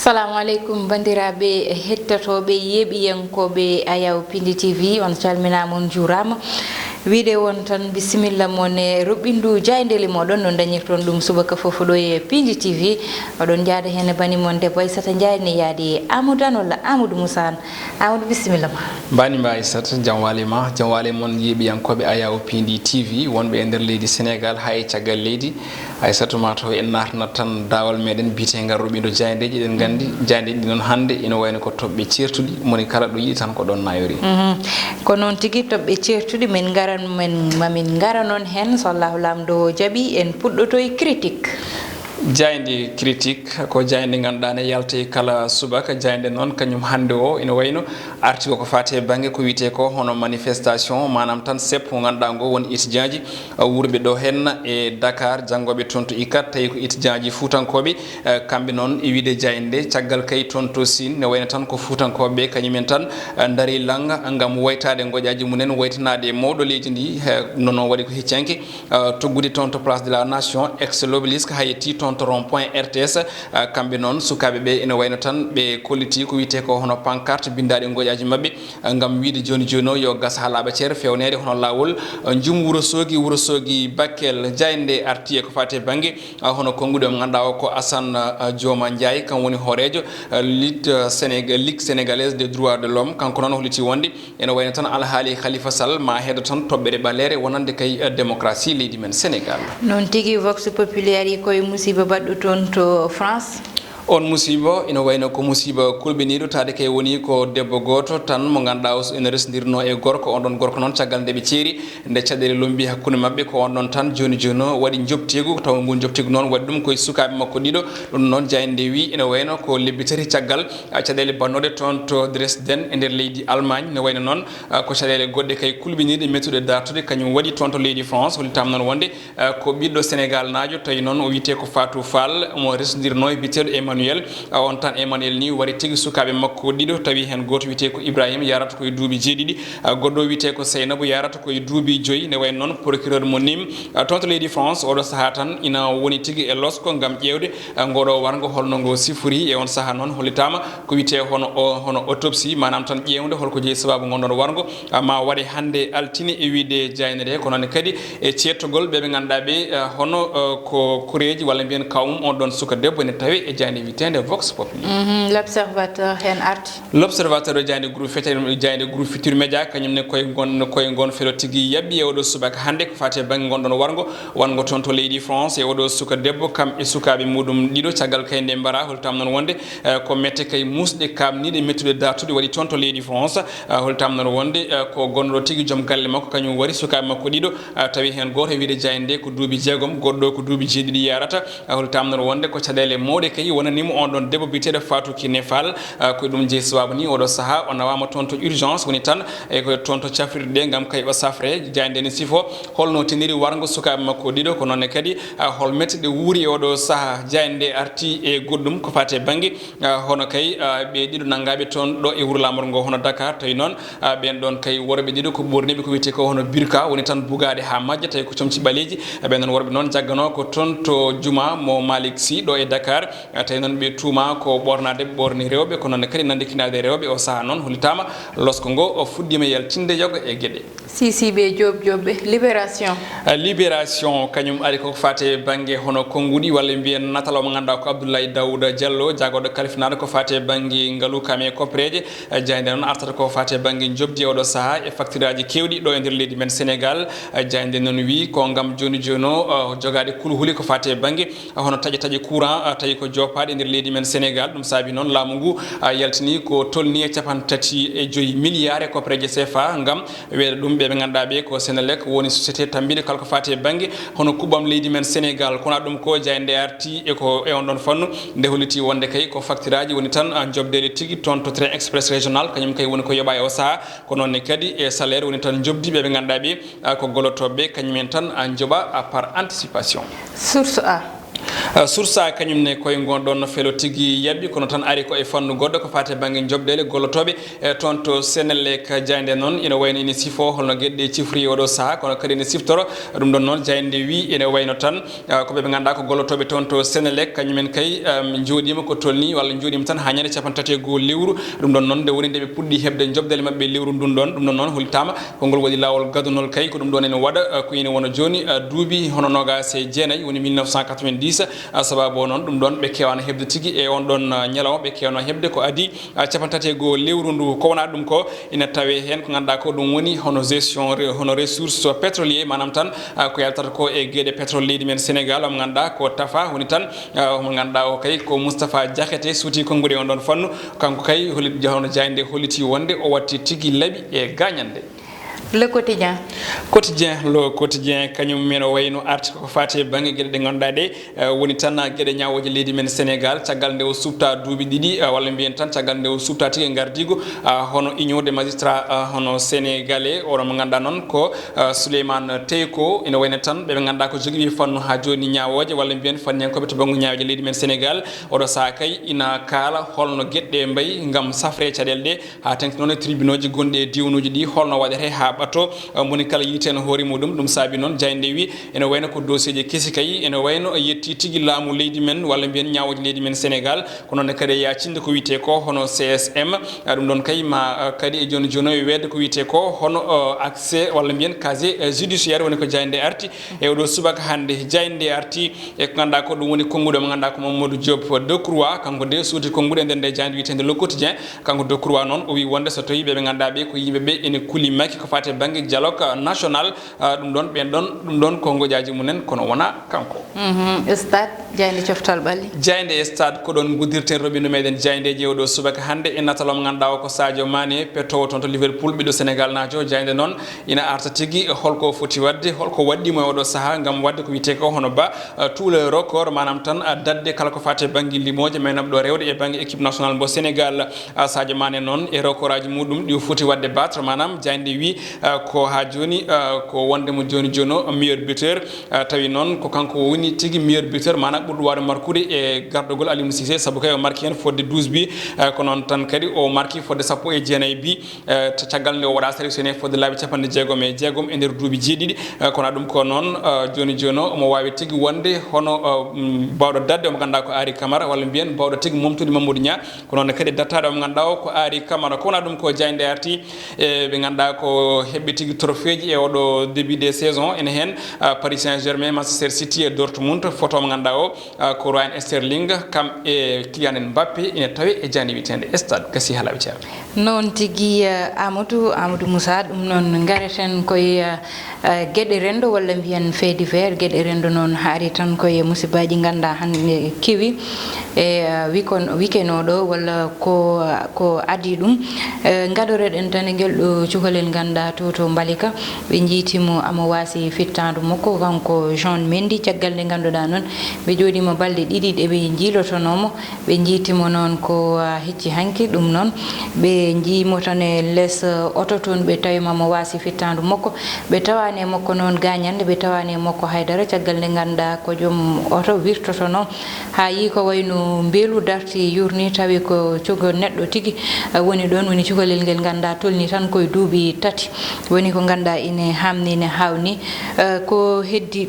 Assalamu alaikum bandiraɓe hettotoɓe yeɓiyankoɓe Ayaw Pindi TV on calminama on juurama wiide won tan bisimilla mon e ruɓɓindu jaydeli moɗon no dañirton ɗum subaka foof ɗo e Pindi TV oɗon jaada hen bani mon debbo Aissata Ndiaye ne yaadi Amadou an walla Amadou Moussa an. Amadou bisimilla ma. Bani ma Aissata jam wali mon yeɓiyankoɓe Ayaw Pindi TV wonɓe e nder leydi Sénégal ha e caggal leydi Aissata mataw en natnat tan dawal meɗen bitegal ruɓɓindo jaydeji eɗen gandi jaydeji ɗi noon hande ina wayno ko toɓɓe certuɗi moni kala ɗo yiɗi tan ko ɗon nayori ko noon tigui toɓɓe certuɗi mamin gara noon hen so Allahu lamdo jaaɓi en puɗɗoto e critique. jayde critique ko jayde ganduɗa ne yalta kala subaka jayde noon kañum hande o ina wayno arti ko fate banggue ko wiyete ko hono manifestation manam tan seppo ko ganduɗa ngo won étudiant ji wurɓe ɗo hen e Dakar janggoɓe toon to ICAT tawi ko étudiant ji fuutankoɓe kamɓe noon e wiide jayde caggal kay toon to Sine ne wayno tan ko fuutankoɓe kañumen tan daari langa gam waytade goƴaji mumen waytanade mawɗo leydi ndi nono waɗi ko hiccanke toggude toon to place de la nation ex l'obélisque ha yetti toon to rond point RTS kamɓe noon sukaɓe ɓe ina wayno tan ɓe kolliti ko wiyete ko hono pancarte bindaɗe goƴaji mabɓe gam wiide joni joni o yo gas ha laaɓa ceere fewnede hono lawol jum Wourossogui Bakel jayde arti e ko fate banggue hono konguɗo mo ganduɗa o ko Assane Dioma Ndiaye kan woni horejo Ligue sénégalaise des droits de l'homme kanko noon holliti wonde ene wayno tan alhaali Khalifa Sall ma heedo tan toɓɓere ɓalere wonande kay démocratie leydi men Sénégal noon tigui vox populaire yi koye musiba baɗɗo toon to France. On musiba ina wayno ko musiba kulɓiniɗo tade kay woni ko debbo goto tan mo ganduɗa ene resdirno e gorko on ɗon gorko noon caggal nde ɓe ceeri nde caɗele lombi hakkude mabɓe ko on ɗon tan joni waɗi jobtigu taw ngun jobtigu noon waɗi ɗum koye sukaɓe makko ɗiɗo ɗum noon jayde wi ina wayno ko lebbi tati caggal caɗele bannoɗe toon to Dresden e nder leydi Allemagne ne wayno noon ko caɗele goɗɗe kay kulɓiniɗe mettuɗe dartude kañum waɗi toon to leydi France hollitam noon wonde ko ɓiɗɗo Sénégal najo tawi noon o wiyete ko Fatou Fall mo resdirno e biteɗo Emmanuel on tan Emmanuel ni wari tigui sukaɓe makko ɗiɗo tawi hen goto wiyete ko Ibrahima yarata koye duuɓi jeeɗiɗi goɗɗo wiyete ko Seynabou yarata koye duuɓi joyyi ne wayno noon procureur mo nim toon to leydi France oɗo saaha tan ina woni tigui e losko gam ƴewde ngoɗo wargo holno ngo sifori e on saaha noon hollitama ko wiyete hono autopsie manam tan ƴewde holko jeeyi sababu gonɗon wargo ma waɗe hande altine e wiide jaynede ko noon kadi e cettogol ɓeɓe ganduɗa ɓe hono ko kureji walla mbiyen kawmum on ɗon suka debbo ene tawi e jayde witende Vox Populi. L'observateur hen arti. L'observateur ɗo jayde groupe Futurs Médias kañum ne koye gon felo tigui yabɓi e oɗo subaka hande ko fate banggue gonɗon wargo toon to leydi France e oɗo suka debbo kam e sukaɓe muɗum ɗiɗo caggal kay nde mbara holtam noon wonde ko mette kay musɗe kamniɗe mettude dartude waɗi toon to leydi France holtam noon wonde ko gonɗo tigui joom galle makko kañum wari sukaɓe makko ɗiɗo tawi hen goto e wiide jayde ko duuɓi jeegom goɗɗo ko duuɓi jeeɗiɗi yarata holtam noon wonde ko caɗele mawɗe kay wonanimo on ɗon debbo biteɗo Fatou Kiné Fall ko ɗum jeeyi sababu ni oɗo saaha o nawama toon to urgence woni tan e ko toon to cafrirde ɗe gam kay o safre jayde ne sifo holno teniri wargo sukaɓe makko ɗiɗo ko noonne kadi hol mette ɗe wuuri e oɗo saaha jayde arti e goɗɗum ko fate banggue hono kay ɓe ɗiɗo naggaɓe toon ɗo e wuuro lamor ngo hono Dakar tawi noon ɓen ɗon kay worɓe ɗiɗo ko ɓorniɓe ko wiyete ko hono burka woni tan bugade ha majja tawi ko comci ɓaleji ɓen ɗon worɓe noon jaggano ko toon to Juma mo Malick Sy ɗo e Dakar tawi noon ɓe tuma ko ɓornade ɓorni rewɓe ko noon kadi nandikinade rewɓe o saaha noon hollitama losko ngo o fuɗɗima yaltinde yoga e gueɗe sisiɓe jobɓe libération kañum ari koko fate banggue hono konguɗi walla mbiyen natalo mo ganduɗa ko Abdoulaye Daouda Diallo jagoɗo kalifinaɗo ko fate banggue ngaalu kame koppereje jayde noon artata ko fate banggue jobdi oɗo saaha e facture aji kewɗi ɗo e nder leydi men Sénégal jayde noon wi ko gam joni o jogade kuluhuli ko fate banggue hono taƴe courant tawi ko jopaɗe e nder leydi men Sénégal ɗum saabi noon laamu ngu yaltini ko tolni e 35 milliards e koppereje CFA gam weeɗa ɗum ɓe ganduɗa ɓe ko Sénélec woni société tambiɗe kala ko fate banggue hono kuɓam leydi men Sénégal kono ɗum ko jayde arti e on ɗon fannu nde holliti wonde kay ko facture aji woni tan jobdede tigui toon to train express régional kañum kay woni ko yoɓa e o saaha ko noonne kadi e salaire woni tan jobdi ɓeɓe ganduɗa ɓe ko gollotoɓe kañumen tan jooɓa par anticipation. Source A. sursa kañum ne koye gonɗon felo tigui yabbi kono tan ari ko e fannu goɗɗo ko fate banggue jobdele gollotoɓe toon to Senelec jayde noon ina wayno ine sifo holno gueɗɗe cifri oɗo saaha kono kadi ene siftoro ɗum ɗon noon jayde wi ene wayno tan koɓe ɓe ganduɗa ko gollotoɓe toon to Senelec kañumen kay jooɗima ko tolni walla jooɗima tan ha ñande 31 lewru ɗum ɗon noon nde woni nde ɓe puɗɗi hebde jobdele mabɓe lewru ndun ɗon ɗum ɗon noon hollitama kongol waɗi lawol gadunol kay ko ɗum ɗon ene waɗa ko ine wona joni duuɓi hono nogas e jeenayyi woni 1990 sababu noon ɗum ɗon ɓe kewano hebde tigui e on ɗon ñalawma ɓe kewno hebde ko adi 31 lewru ndu ko wona ɗum ko ina tawe hen ko ganduɗa ko ɗum woni hono gestion hono ressource pétrolier manam tan ko yaltata ko e gueɗe pétrole leydi men Sénégal omo ganduɗa ko tafa woni tan omo ganduɗa o kay ko Moustapha Diakhaté suuti kongude on ɗon fannu kanko kay hono jayde holliti wonde o watti tigui laaɓi e gagnande. Le quotidien le quotidien kañum men o wayno article ko fati banggue gueɗe ɗe ganduɗa ɗe woni tan gueɗe ñawoje leydi men Sénégal caggal nde o subta duuɓi ɗiɗi walla mbiyen tan caggal nde o subta tigui gardigo hono union des magistrats hono sénégalais oɗo mo ganduɗa noon ko Souleymane Teyko ina wayno tan ɓeɓe ganduɗa ko jogui fannu ha joni ñawoje walla mbiyen fanñankoɓe to banggue ñawoje leydi men Sénégal oɗo saaha kay ina kaala holno gueɗɗe mbayi gam safre caɗele ɗe ha tengti noon e tribunal ji gonɗi e diwnuji ɗi holno waɗete ha ɓatto moni kala yiteno hoore muɗum ɗum saabi noon jayde wi ene wayno ko dossier ji kesi kay ene wayno yetti tigui laamu leydi men walla mbiyen ñawoji leydi men Sénégal kono noon kadi yacinde ko wiyete ko hono CSM ɗum ɗon kay ma kadi e joni joni o wedde ko wiyete ko hono accès walla mbiyen casier judiciaire woni ko jayde arti e oɗo subaka hande jayde arti e ko ganduɗa ko ɗum woni konguɗo mo ganduɗa ko Mamadou Diop Decroix kanko de suuti konguɗe nden nde jayde wiyetede Le Quotidien kanko Decroix noon o wi wonde so tawi ɓeɓe ganduɗa ɓe ko yimɓeɓe ene kuuli makki ko fate banggue dialogue national ɗum ɗon ɓen ɗon ɗum ɗon ko goƴaji mumen kono wona kanko stade jayde coftal ɓalli jayde stade ko ɗon guddirten roɓindu meɗen jaydeji oɗo subaka hande e natalo mo ganduɗa o ko Sadio Mané pettowo toon to Liverpool ɓiɗɗo Sénégal najo jayde noon ina arta tigui holko foti wadde holko waɗɗimo e oɗo saaha gam wadde ko wiyete ko hono ba tout le record manam tan dadde kala ko fate banggue limoje menam ɗo rewde e banggue équipe nationale mo Sénégal Sadio Mané noon e record aji muɗum ɗi foti wadde battre manam jayde wi ko ha joni ko wondemo joni joni meilleur buteur tawi noon ko kanko woni tigui meilleur buteur manam ɓurɗo wawde marqude e gardogol Aliou Cissé saabu kay o marqué hen fodde 12 bi ko noon tan kadi o marqué fodde 19 bi caggal nde o waɗa sélectionné fodde laabi 66 e nder duuɓi jeeɗiɗi kono ɗum ko noon joni joni omo wawi tigui wonde hono bawɗo dadde omo ganduɗa ko Ari Camara walla mbiyen bawɗo tigui Mamadou Mamadou Nia ko noon kadi dattaɗo omo ganduɗa o ko Ari Camara ko wona ɗum ko jayde arti ɓe ganduɗa ko heɓɓi tigui trophée ji e oɗo début de saison ene hen Paris Saint-Germain Manchester City e Dortmund photo mo ganduɗa o ko Ryan Sterling kam e Kylian Mbappé ene tawi e jani witende stade gasi halaɓe ceerno noon tigui Amadou Moussa ɗum noon gareten koye gueɗe rendo walla mbiyen fait divers gueɗe rendo noon haari tan koye musibaji ganduɗa hande kewi e weekend oɗo walla ko adi ɗum gaɗoreɗen tan e guelɗo cukalel ganduɗa to Mbalika ɓe jiitimo amo wasi fittadu makko kanko Jean Mendy caggal nde ganduɗa noon ɓe jooɗima balɗe ɗiɗi ɗe ɓe jiilotonomo ɓe jiitimo noon ko hecci hanki ɗum noon ɓe jiimo tan e less oto toon ɓe tawima mo wasi fittadu makko ɓe tawani e makko noon gagnande ɓe tawani e makko haydara caggal nde ganduɗa ko joom oto wirtotono ha yi ko wayno beelu darti yurni tawi ko cugo neɗɗo tigui woni ɗon woni cukalel ngel ganduɗa tolni tan koye duuɓi tati woni ko ganduɗa ine hamni ne hawni ko heddi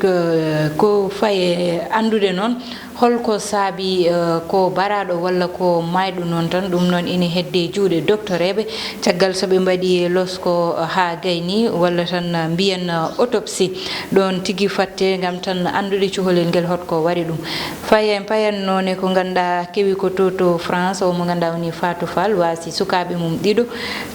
ko faye andude noon holko saabi ko baraɗo walla ko mayɗo noon tan ɗum noon ine hedde juuɗe doctoreɓe caggal soɓe mbaɗi losko ha gayni walla tan mbiyen autopsie ɗon tigui fatte gam tan andude cukalel ngel hotko waɗi ɗum payen noon e ko ganduɗa kewi ko to France o mo ganduɗa woni Fatou Fall wasi sukaɓe mum ɗiɗo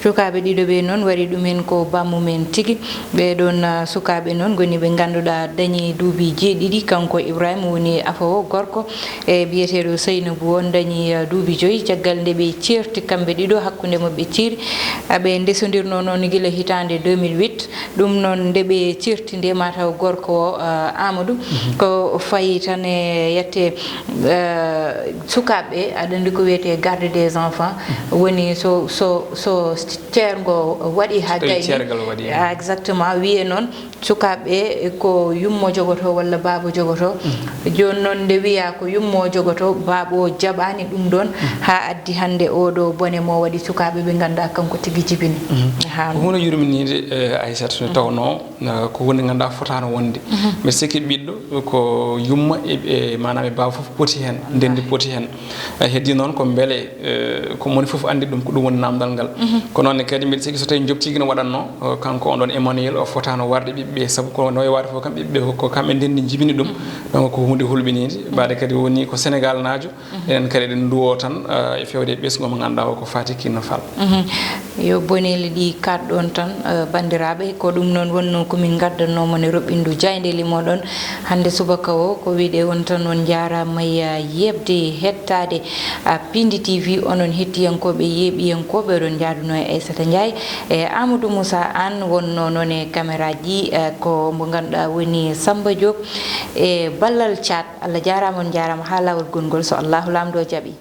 sukaɓe ɗiɗo ɓe noon waɗi ɗumen ko bammumen tigui ɓeɗon sukaɓe noon goni ɓe ganduɗa dañi duuɓi jeeɗiɗi kanko Ibrahima woni afawo gorko e biyeteɗo Seynabou on dañi duuɓi 5 caggal nde ɓe certi kamɓe ɗiɗo hakkude moɓe ciiri aɓe ndesodirno noon guila hitande 2008 ɗum noon nde ɓe certi nde mataw gorko o Amadou ko fayi tan e yette sukaɓe aɗa andi ko wiyete garde des enfants woni so ceergo waɗi ha gayni exactement wiye noon sukaɓe ko yummo jogoto walla baaba jogoto joni noon nde wiya biya ko yummo jogoto baabo jabani dum don ha addi hande odo bone mo wadi sukabe be ganda kanko tigi jibini ha hono yurminide Aissata tawno ko woni ganda fotano wonde mi sikki biddo ko yumma e manam e baba fof poti hen dendi poti hen heddi non ko bele ko moni fof andi dum ko dum woni namdal ngal ko non kadi mi sikki so tay joptigi no wadanno kanko on don Emmanuel o fotano warde bibbe sabu ko no waade fo kam bibbe ko kambe dendi jibini dum donc ko hunde hulbinide baade kadi woni ko Sénégal naajo enen kadi den duwo tan e fewde besgo mo ganda ko fati kinno fal yo boneli di kaddon tan bandirabe ko dum non wonno ko min gaddanno mo ne robindu jayndeli modon hande subaka o ko wiide won tan won jarama yebde hettade Pindi TV onon hettiyankobe yebiyankobe don jaaduno e Aissata Ndiaye e Amadou Moussa Anne wonno non e caméra ji ko mo ganda woni Samba Diop e ballal chat Allah jarama on jarama ha lawol gongol so Allah lamdo jabi